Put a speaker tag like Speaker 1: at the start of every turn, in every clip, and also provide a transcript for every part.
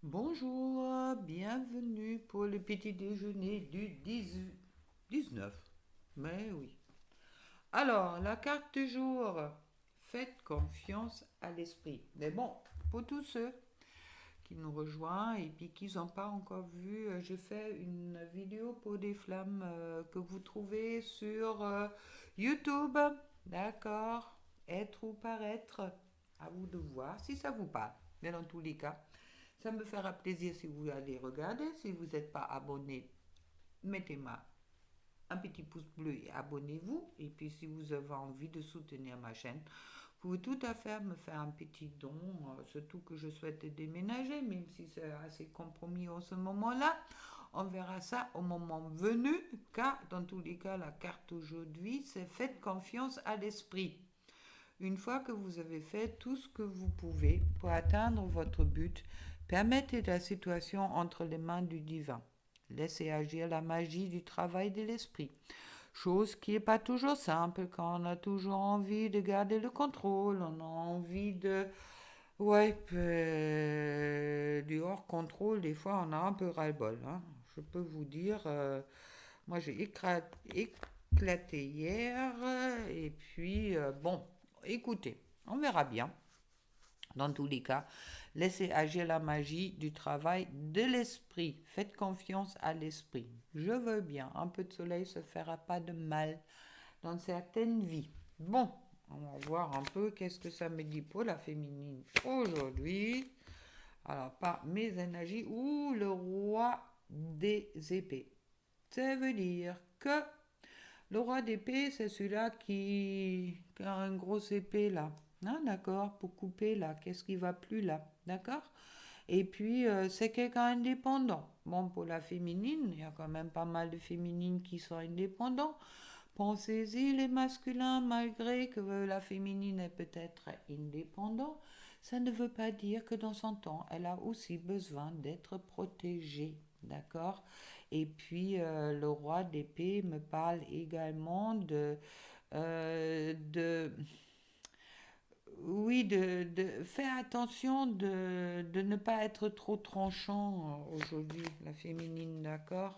Speaker 1: Bonjour, bienvenue pour le petit déjeuner du 19. Mais oui. Alors, la carte du jour. Faites confiance à l'esprit. Mais bon, pour tous ceux qui nous rejoignent et puis qui n'ont pas encore vu, je fais une vidéo pour des flammes que vous trouvez sur YouTube. D'accord. Être ou paraître. À vous de voir si ça vous parle. Mais dans tous les cas, ça me fera plaisir si vous allez regarder. Si vous n'êtes pas abonné, mettez-moi un petit pouce bleu et abonnez-vous. Et puis si vous avez envie de soutenir ma chaîne, vous pouvez tout à fait me faire un petit don, surtout que je souhaite déménager, même si c'est assez compromis en ce moment-là. On verra ça au moment venu, car dans tous les cas, la carte aujourd'hui, c'est faites confiance à l'esprit. Une fois que vous avez fait tout ce que vous pouvez pour atteindre votre but, permettez la situation entre les mains du divin. Laissez agir la magie du travail de l'esprit. Chose qui n'est pas toujours simple quand on a toujours envie de garder le contrôle, on a envie de... Ouais, du hors contrôle, des fois on a un peu ras-le-bol, hein. Je peux vous dire, moi j'ai éclaté hier, et puis bon, écoutez, on verra bien. Dans tous les cas, laissez agir la magie du travail de l'esprit. Faites confiance à l'esprit. Je veux bien, un peu de soleil se fera pas de mal dans certaines vies. Bon, on va voir un peu qu'est-ce que ça me dit pour la féminine aujourd'hui. Alors, pas mes énergies ou le roi des épées. Ça veut dire que le roi d'épée, c'est celui-là qui a une grosse épée là. Ah, d'accord, pour couper là. Qu'est-ce qui va plus là? D'accord? Et puis, c'est quelqu'un indépendant. Bon, pour la féminine, il y a quand même pas mal de féminines qui sont indépendantes. Pensez-y, les masculins, malgré que la féminine est peut-être indépendante, ça ne veut pas dire que dans son temps, elle a aussi besoin d'être protégée. D'accord? Et puis, le roi d'épée me parle également de oui, de faire attention de ne pas être trop tranchant aujourd'hui, la féminine, d'accord?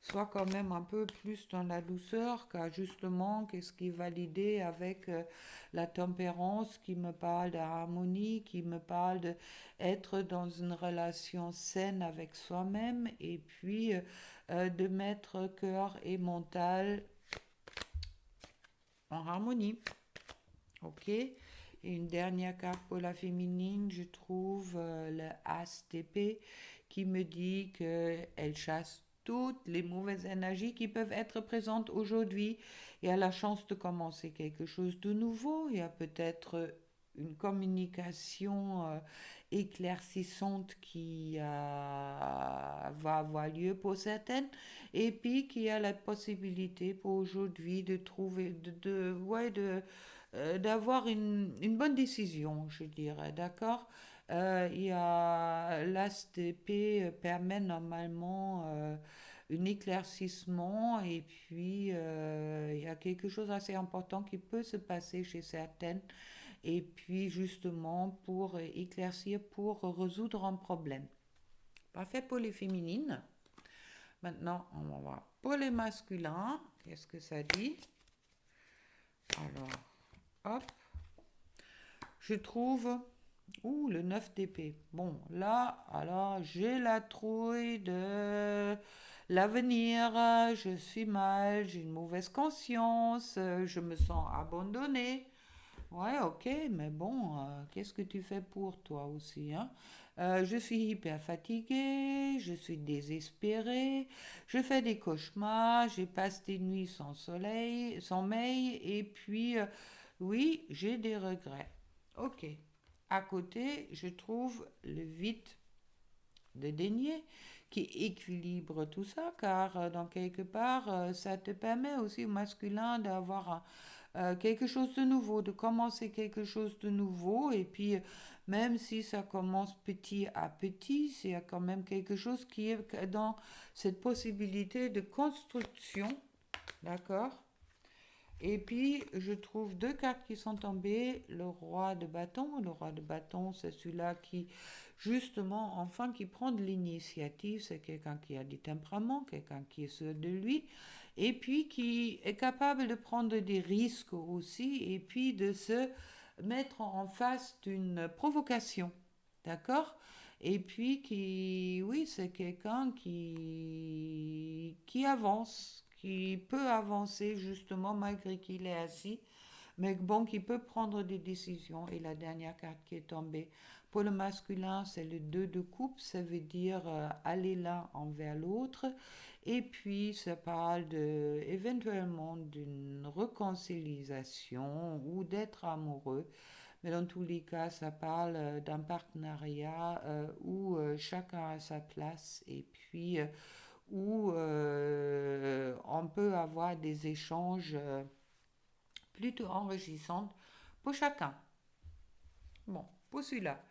Speaker 1: Soit quand même un peu plus dans la douceur, car justement, qu'est-ce qui est validé avec la tempérance qui me parle d'harmonie, qui me parle d'être dans une relation saine avec soi-même, et puis de mettre cœur et mental en harmonie. Ok? Et une dernière carte pour la féminine, je trouve le As d'épée qui me dit qu'elle chasse toutes les mauvaises énergies qui peuvent être présentes aujourd'hui et a la chance de commencer quelque chose de nouveau. Il y a peut-être une communication éclaircissante qui va avoir lieu pour certaines et puis qui a la possibilité pour aujourd'hui de trouver d'avoir une bonne décision, je dirais, d'accord. Il y a l'ASTP permet normalement un éclaircissement et puis il y a quelque chose d'assez important qui peut se passer chez certaines et puis justement pour éclaircir, pour résoudre un problème. Parfait pour les féminines. Maintenant, on va voir pour les masculins. Qu'est-ce que ça dit? Alors, hop, je trouve le 9 d'épée. Bon, là, alors, j'ai la trouille de l'avenir. Je suis mal, j'ai une mauvaise conscience, je me sens abandonnée. Ouais, ok, mais bon, qu'est-ce que tu fais pour toi aussi, hein? Je suis hyper fatiguée, je suis désespérée, je fais des cauchemars, j'ai passé des nuits sans soleil, sans sommeil, et puis, oui, j'ai des regrets. Ok. À côté, je trouve le vide de denier qui équilibre tout ça, car dans quelque part, ça te permet aussi au masculin d'avoir quelque chose de nouveau, de commencer quelque chose de nouveau, et puis même si ça commence petit à petit, c'est quand même quelque chose qui est dans cette possibilité de construction, d'accord? Et puis, je trouve deux cartes qui sont tombées. Le roi de bâton. Le roi de bâton, c'est celui-là qui, justement, enfin, qui prend de l'initiative. C'est quelqu'un qui a du tempérament, quelqu'un qui est sûr de lui, et puis qui est capable de prendre des risques aussi, et puis de se mettre en face d'une provocation. D'accord? Et puis qui, oui, c'est quelqu'un qui avance, qui peut avancer justement malgré qu'il est assis, mais bon, qui peut prendre des décisions. Et la dernière carte qui est tombée, pour le masculin, c'est le 2 de coupe, ça veut dire aller l'un envers l'autre. Et puis, ça parle de, éventuellement d'une réconciliation ou d'être amoureux. Mais dans tous les cas, ça parle d'un partenariat où chacun a sa place et puis où on peut avoir des échanges plutôt enrichissants pour chacun. Bon, pour celui-là,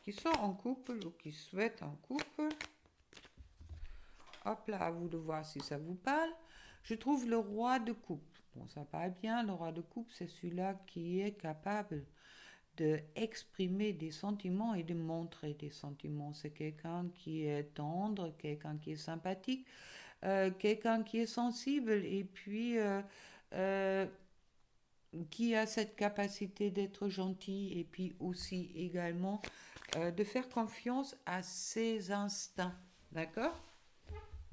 Speaker 1: qui sont en couple ou qui souhaitent un couple, hop là, à vous de voir si ça vous parle. Je trouve le roi de coupe. Bon, ça parle bien, le roi de coupe, c'est celui-là qui est capable de exprimer des sentiments et de montrer des sentiments. C'est quelqu'un qui est tendre, quelqu'un qui est sympathique, quelqu'un qui est sensible et puis euh, qui a cette capacité d'être gentil et puis aussi également de faire confiance à ses instincts. D'accord?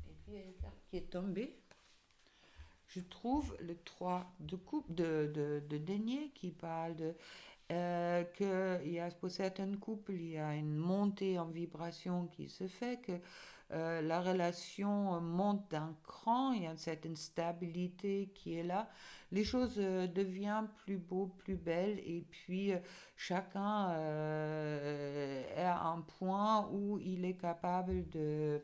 Speaker 1: Et puis il y a une carte qui est tombée. Je trouve le 3 de coupe de denier qui parle de qu'il y a pour certaines couples, il y a une montée en vibration qui se fait, que la relation monte d'un cran, il y a une certaine stabilité qui est là, les choses deviennent plus beaux, plus belles, et puis chacun est à un point où il est capable de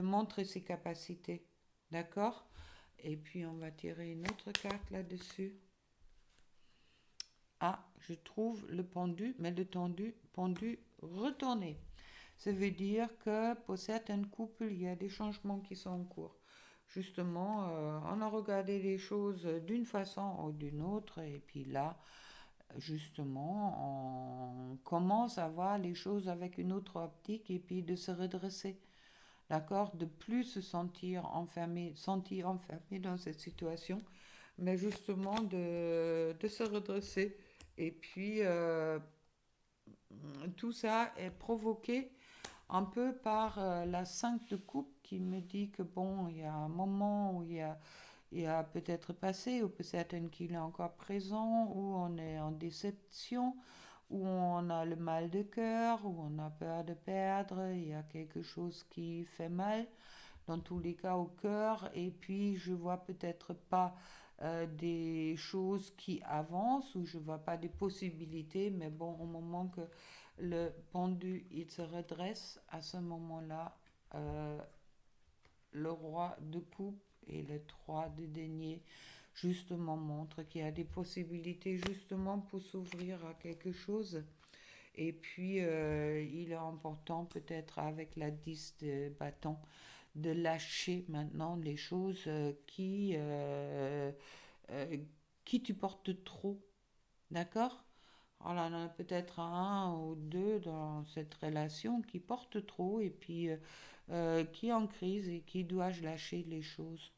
Speaker 1: montrer ses capacités. D'accord? Et puis on va tirer une autre carte là-dessus. Ah, je trouve le pendu, mais le pendu retourné. Ça veut dire que pour certaines couples, il y a des changements qui sont en cours. Justement, on a regardé les choses d'une façon ou d'une autre, et puis là, justement, on commence à voir les choses avec une autre optique et puis de se redresser. D'accord? De plus se sentir enfermé dans cette situation, mais justement de se redresser. Et puis, tout ça est provoqué un peu par la 5 de coupe qui me dit que bon, il y a un moment où il y a peut-être passé, ou peut-être qu'il est encore présent, où on est en déception, où on a le mal de cœur, où on a peur de perdre, il y a quelque chose qui fait mal, dans tous les cas au cœur, et puis je vois peut-être pas des choses qui avancent, ou je vois pas des possibilités, mais bon, au moment que le pendu il se redresse, à ce moment-là, euh, le roi de coupe et le 3 de denier justement montrent qu'il y a des possibilités justement pour s'ouvrir à quelque chose. Et puis, il est important peut-être avec la 10 de bâton de lâcher maintenant les choses euh, qui tu portes trop. D'accord? Alors, il y en a peut-être un ou deux dans cette relation qui portent trop et puis qui est en crise et qui doit lâcher les choses.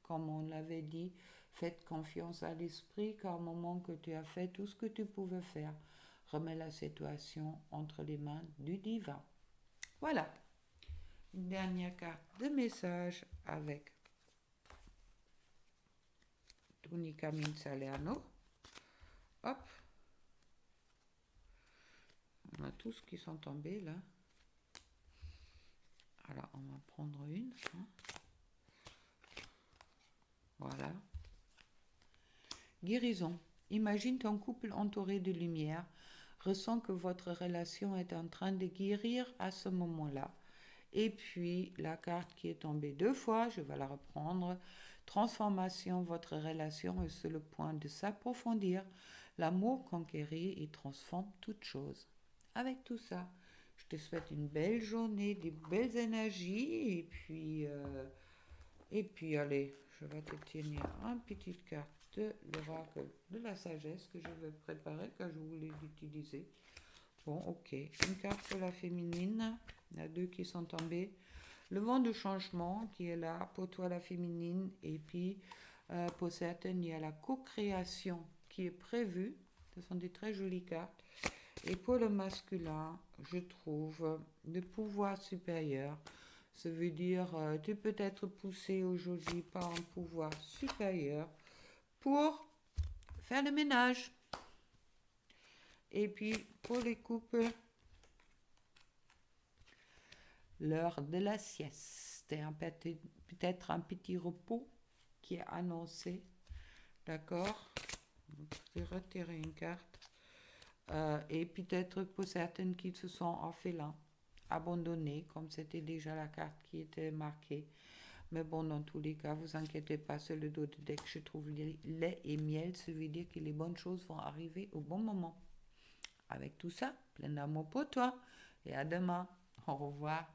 Speaker 1: Comme on l'avait dit, faites confiance à l'esprit car au moment que tu as fait tout ce que tu pouvais faire, remets la situation entre les mains du divin. Voilà, une dernière carte de message avec Tunica Min Salerno. Hop, on a tous qui sont tombés là. Alors, on va prendre une. Hein. Voilà. Guérison. Imagine ton couple entouré de lumière. Ressens que votre relation est en train de guérir à ce moment-là. Et puis, la carte qui est tombée deux fois, je vais la reprendre. Transformation, votre relation est sur le point de s'approfondir. L'amour conquérit et transforme toute chose. Avec tout ça, je te souhaite une belle journée, des belles énergies. Et puis allez, je vais te tenir une petite carte de l'oracle de la sagesse que je vais préparer, que je voulais l'utiliser Bon, ok. Une carte pour la féminine. Il y a deux qui sont tombés. Le vent de changement qui est là pour toi, la féminine. Et puis, pour certaines, il y a la co-création qui est prévue. Ce sont des très jolies cartes. Et pour le masculin, je trouve le pouvoir supérieur. Ça veut dire, tu peux être poussé aujourd'hui par un pouvoir supérieur pour faire le ménage. Et puis, pour les couples, l'heure de la sieste. Et peut-être un petit repos qui est annoncé. D'accord? Je vais retirer une carte. Et peut-être pour certaines qui se sont orphelins, abandonnés, comme c'était déjà la carte qui était marquée. Mais bon, dans tous les cas, vous inquiétez pas, sur le dos de deck, je trouve lait et miel, ça veut dire que les bonnes choses vont arriver au bon moment. Avec tout ça, plein d'amour pour toi et à demain. Au revoir.